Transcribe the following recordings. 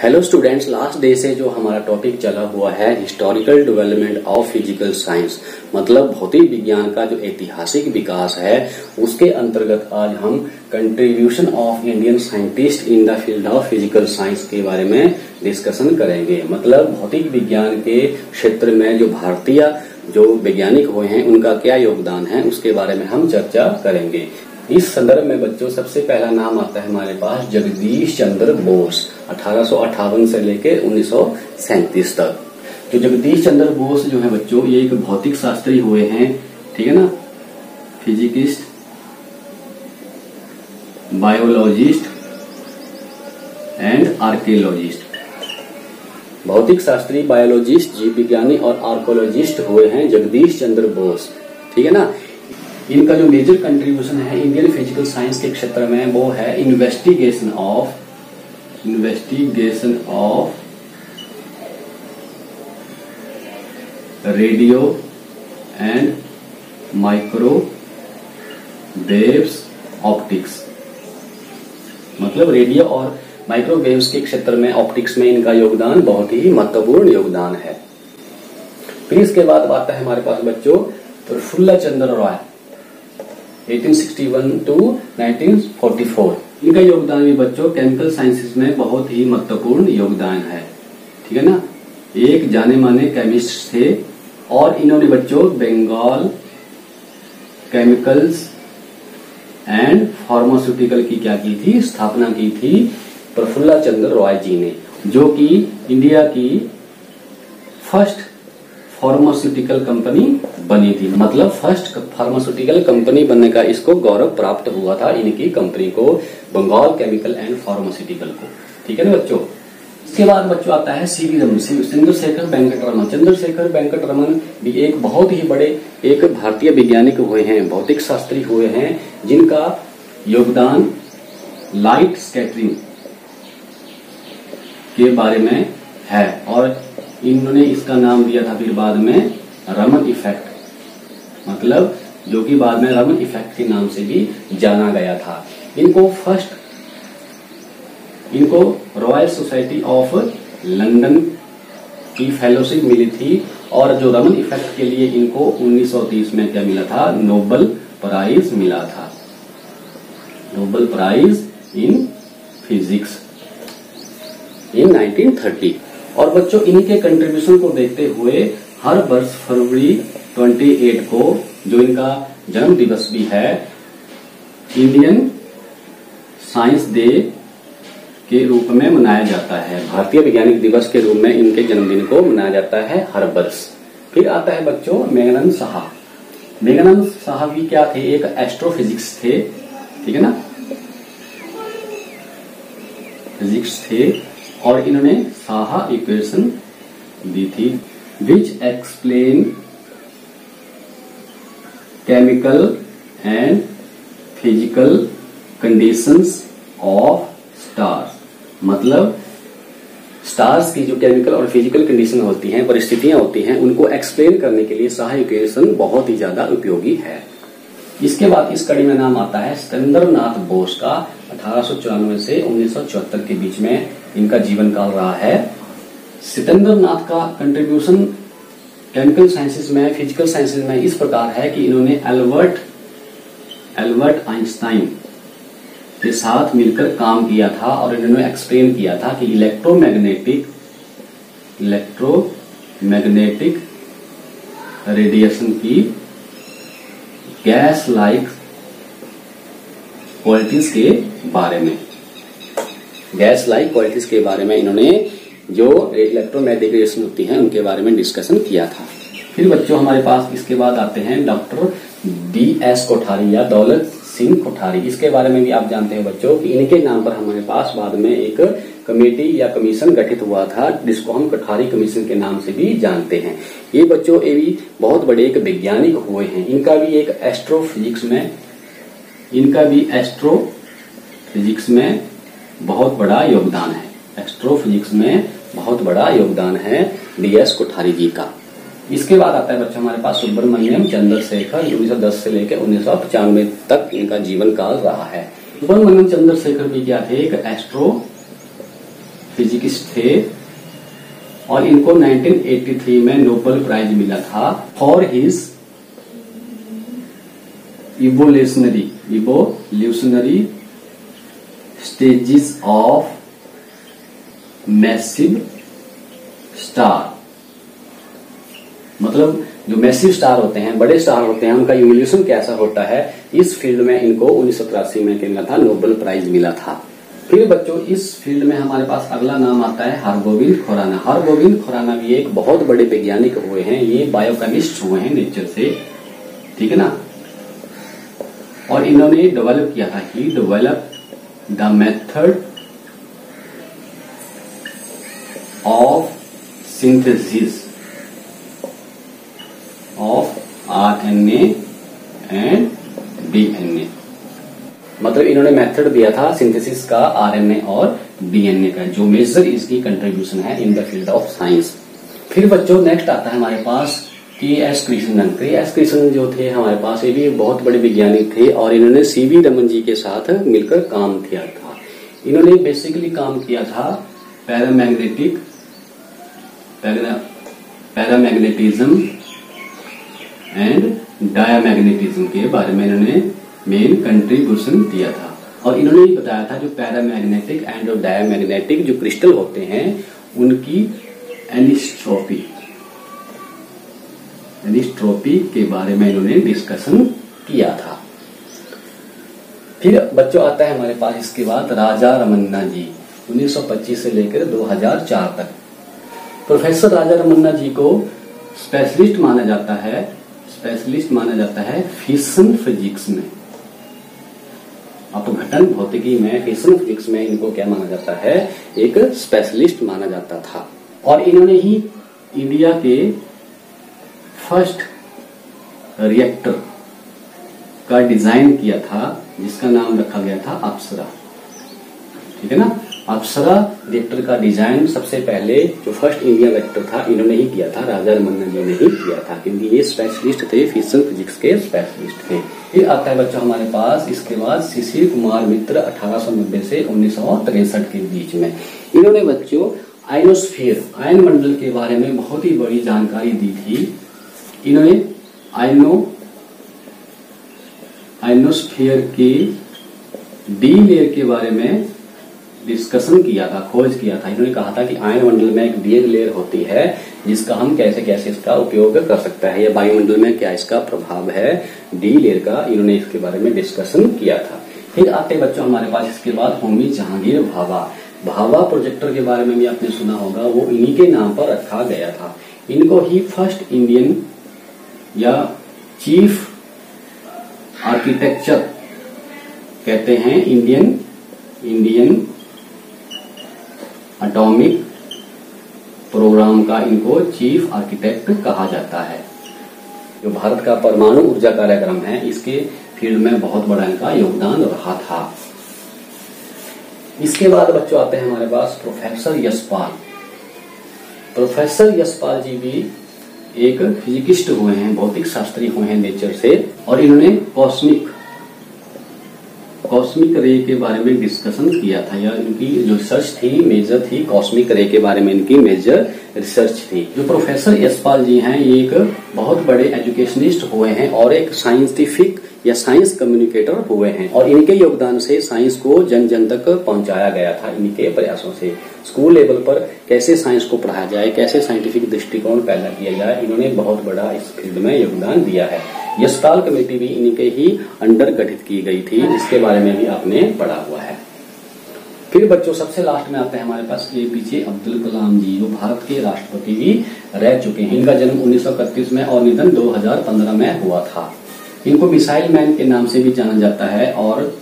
Hello students, last day से जो हमारा टॉपिक चला हुआ है historical development of physical science, मतलब भौतिक विज्ञान का जो ऐतिहासिक विकास है उसके अंतर्गत आज हम contribution of Indian scientist in the field of physical science के बारे में डिस्कशन करेंगे। मतलब भौतिक विज्ञान के क्षेत्र में जो भारतीय जो वैज्ञानिक हुए हैं उनका क्या योगदान है उसके बारे में हम चर्चा करेंगे। इस संदर्भ में बच्चों सबसे पहला नाम आता है हमारे पास जगदीश चंद्र बोस, 1858 से लेकर 1937 तक। जो जगदीश चंद्र बोस जो है बच्चों, ये एक भौतिक शास्त्री हुए हैं, ठीक है ना, फिजिकिस्ट, बायोलॉजिस्ट एंड आर्कियोलॉजिस्ट। भौतिक शास्त्री, बायोलॉजिस्ट, जीव विज्ञानी और आर्कियोलॉजिस्ट हुए हैं जगदीश चंद्र बोस, ठीक है ना। इनका जो मेजर कंट्रीब्यूशन है इंडियन फिजिकल साइंस के क्षेत्र में वो है investigation of radio and microwaves optics. मतलब रेडियो और माइक्रोवेव्स के क्षेत्र में ऑप्टिक्स में इनका योगदान बहुत ही महत्वपूर्ण योगदान है। फिर इसके बाद आता है हमारे पास बच्चों प्रफुल्ल चंद्र रॉय, 1861 to 1944। इनका योगदान भी बच्चों केमिकल साइंसेस में बहुत ही महत्वपूर्ण योगदान है, ठीक है ना। एक जाने माने केमिस्ट थे और इन्होंने बच्चों बंगाल केमिकल्स एंड फार्मास्यूटिकल की क्या की थी, स्थापना की थी प्रफुल्ल चंद्र रॉय जी ने, जो कि इंडिया की फर्स्ट फार्मास्यूटिकल कंपनी बनी थी। मतलब फर्स्ट फार्मास्यूटिकल कंपनी बनने का इसको गौरव प्राप्त हुआ था, इनकी कंपनी को, बंगाल केमिकल एंड फार्मास्यूटिकल को, ठीक है ना बच्चों। इसके बाद बच्चों आता है सीवी रमन, चंद्रशेखर वेंकट रमन। चंद्रशेखर वेंकट रमन भी एक बहुत ही बड़े एक भारतीय वैज्ञानिक हुए हैं, भौतिक शास्त्री हुए हैं, जिनका योगदान लाइट स्कैटरिंग के बारे में है और इन्होंने इसका नाम दिया था फिर बाद में रमन इफेक्ट, मतलब जो कि बाद में रमन इफेक्ट के नाम से भी जाना गया था। इनको रॉयल सोसाइटी ऑफ लंदन की फेलोशिप मिली थी और जो रमन इफेक्ट के लिए इनको 1930 में क्या मिला था, नोबेल प्राइज मिला था, Nobel prize in physics in 1930। और बच्चों इनके कंट्रीब्यूशन को देखते हुए हर वर्ष फरवरी 28 को जो इनका जन्म दिवस भी है, इंडियन साइंस डे के रूप में मनाया जाता है। भारतीय वैज्ञानिक दिवस के रूप में इनके जन्मदिन को मनाया जाता है हर वर्ष। फिर आता है बच्चों मेघानंद साहा। मेघानंद साहा भी क्या थे, एक एस्ट्रोफिजिक्स थे, ठीक है ना, फिजिक्स थे और इन्होंने साहा इक्वेशन दी थी which explain chemical and physical conditions of stars. मतलब स्टार्स की जो केमिकल और फिजिकल कंडीशन होती हैं, परिस्थितियां होती हैं, उनको एक्सप्लेन करने के लिए साहा इक्वेशन बहुत ही ज्यादा उपयोगी है। इसके बाद इस कड़ी में नाम आता है सत्येंद्र नाथ बोस का, 1894 से 1974 के बीच में इनका जीवन काल रहा है। सत्येंद्र नाथ का कंट्रीब्यूशन केमिकल साइंसेस में, फिजिकल साइंसेस में इस प्रकार है कि इन्होंने एल्बर्ट आइंस्टाइन के साथ मिलकर काम किया था और इन्होंने एक्सप्लेन किया था कि इलेक्ट्रोमैग्नेटिक रेडिएशन की गैस लाइक क्वालिटीज के बारे में, इन्होंने जो इलेक्ट्रोमैग्नेटिक रेडिएशन होती हैं उनके बारे में डिस्कशन किया था। फिर बच्चों हमारे पास इसके बाद आते हैं डॉक्टर DS कोठारी या दौलत सिंह कोठारी। इसके बारे में भी आप जानते हैं बच्चों कि इनके नाम पर हमारे पास बाद में एक कमेटी या कमीशन गठित हुआ था जिसको हम कोठारी कमीशन के नाम से भी जानते हैं। ये बच्चों ये भी बहुत बड़े एक वैज्ञानिक हुए हैं। इनका भी एस्ट्रोफिजिक्स में बहुत बड़ा योगदान है, DS कोठारी जी का। इसके बाद आता है बच्चों हमारे पास सुब्रमण्यम चंद्रशेखर, 1910 से लेकर 1995 तक इनका जीवन काल रहा है। सुब्रमण्यम चंद्रशेखर भी क्या थे, एक फिजिकिस्ट थे और इनको 1983 में नोबेल प्राइज मिला था for his evolutionary stages of massive star. मतलब जो मैसिव स्टार होते हैं, बड़े स्टार होते हैं, उनका इवोल्यूशन कैसा होता है, इस फील्ड में इनको 1983 में क्या मिला था, नोबेल प्राइज मिला था। फिर बच्चों इस फील्ड में हमारे पास अगला नाम आता है हरगोविंद खुराना। हरगोविंद खुराना भी एक बहुत बड़े वैज्ञानिक हुए हैं, ये बायोकेमिस्ट हुए हैं नेचर से, ठीक है ना। और इन्होंने डेवलप किया था, he develop the method of synthesis of RNA and DNA। मतलब इन्होंने मेथड दिया था सिंथेसिस का RNA और DNA का, जो मेजर इसकी कंट्रीब्यूशन है in the field of science. फिर बच्चों नेक्स्ट आता है हमारे पास K.S. कृष्णन। K.S. कृष्णन जो थे हमारे पास, ये भी बहुत बड़े वैज्ञानिक थे और इन्होंने C.V. रमन जी के साथ मिलकर काम किया था। इन्होंने बेसिकली काम किया था पैरामैग्नेटिज्म एंड डायामैग्नेटिज्म के बारे में इन्होंने मेन कंट्रीब्यूशन दिया था। और इन्होंने बताया था जो पैरामैग्नेटिक एंड डायामैग्नेटिक जो क्रिस्टल होते हैं उनकी एनिस्ट्रोपी के बारे में इन्होंने डिस्कशन किया था। फिर बच्चों आता है हमारे पास इसके बाद राजा रमन्ना जी, 1925 से लेकर 2004 तक। प्रोफेसर राजा रमन्ना जी को स्पेशलिस्ट माना जाता है फिशन फिजिक्स में, अपघटन भौतिकी में, फिशन फिजिक्स में इनको क्या माना जाता है, एक स्पेशलिस्ट माना जाता था। और इन्होंने ही इंडिया के फर्स्ट रिएक्टर का डिजाइन किया था, जिसका नाम रखा गया था अप्सरा, ठीक है ना। अप्सरा रिएक्टर का डिजाइन सबसे पहले जो फर्स्ट इंडियन रिएक्टर था इन्होंने ही किया था, राजा रमन्ना जी ने ही किया था, क्योंकि ये स्पेशलिस्ट थे, फिशन फिजिक्स के स्पेशलिस्ट थे। फिर आता है बच्चों हमारे पास इसके बाद शिशिर कुमार मित्र 1890 से 1963 के बीच में। इन्होंने बच्चों आयनोस्फीयर, आयन मंडल के बारे में बहुत ही बड़ी जानकारी दी थी। इन्होंने आयनोस्फीयर की डी लेयर के बारे में डिस्कशन किया था, खोज किया था। इन्होंने कहा था कि आयन मंडल में एक डी लेयर होती है जिसका हम कैसे कैसे इसका उपयोग कर सकता है, या वायुमंडल में क्या इसका प्रभाव है डी लेयर का, इन्होंने इसके बारे में डिस्कशन किया था। फिर आते बच्चों हमारे पास इसके बाद होमी जहांगीर भाभा। भाभा प्रोजेक्टर के बारे में भी आपने सुना होगा, वो इन्हीं के नाम पर रखा गया था। इनको ही फर्स्ट इंडियन या चीफ आर्किटेक्चर कहते हैं, इंडियन एटॉमिक प्रोग्राम का इनको चीफ आर्किटेक्ट कहा जाता है। जो भारत का परमाणु ऊर्जा कार्यक्रम है, इसके फील्ड में बहुत बड़ा इनका योगदान रहा था। इसके बाद बच्चों आते हैं हमारे पास प्रोफेसर यशपाल। प्रोफेसर यशपाल जी भी एक फिजिकिस्ट हुए हैं, भौतिक शास्त्री हुए हैं नेचर से, और इन्होंने कॉस्मिक रे के बारे में डिस्कशन किया था, या इनकी जो रिसर्च थी मेजर थी कॉस्मिक रे के बारे में, इनकी मेजर रिसर्च थी। जो प्रोफेसर यशपाल जी हैं ये एक बहुत बड़े एजुकेशनिस्ट हुए हैं और एक साइंटिफिक या साइंस कम्युनिकेटर हुए हैं, और इनके योगदान से साइंस को जन जन तक पहुंचाया गया था। इनके प्रयासों से स्कूल लेवल पर कैसे साइंस को पढ़ाया जाए, कैसे साइंटिफिक दृष्टिकोण पैदा किया जाए, इन्होंने बहुत बड़ा इस फील्ड में योगदान दिया है। यशपाल कमेटी भी इनके ही अंडर गठित की गई थी, जिसके बारे में भी आपने पढ़ा हुआ है। फिर बच्चों सबसे लास्ट में आते हैं हमारे पास APJ अब्दुल कलाम जी, जो भारत के राष्ट्रपति भी रह चुके हैं। इनका जन्म 1931 में और निधन 2015 में हुआ था। इनको मिसाइल मैन के नाम से भी जाना जाता है, और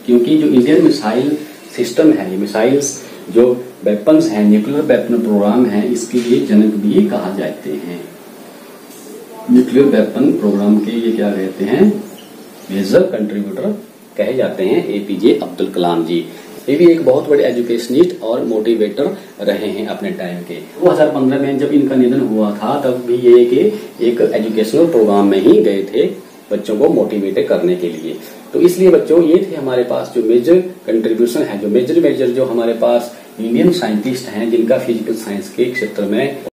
क्योंकि जो इंडियन मिसाइल सिस्टम है, ये मिसाइल्स जो वेपन्स हैं, न्यूक्लियर वेपन प्रोग्राम है, इसके लिए जनक भी कहा जाते हैं। न्यूक्लियर वेपन प्रोग्राम के ये क्या कहते हैं, मेजर कंट्रीब्यूटर कहे जाते हैं APJ अब्दुल कलाम जी। ये भी एक बहुत बड़े एजुकेशनिस्ट और मोटिवेटर रहे हैं अपने टाइम के। 2015 में जब इनका निधन हुआ था तब भी ये एक एजुकेशनल प्रोग्राम में ही गए थे बच्चों को मोटिवेट करने के लिए। तो इसलिए बच्चों ये थे हमारे पास जो मेजर कंट्रीब्यूशन है, जो मेजर जो हमारे पास इंडियन साइंटिस्ट हैं जिनका फिजिकल साइंस के क्षेत्र में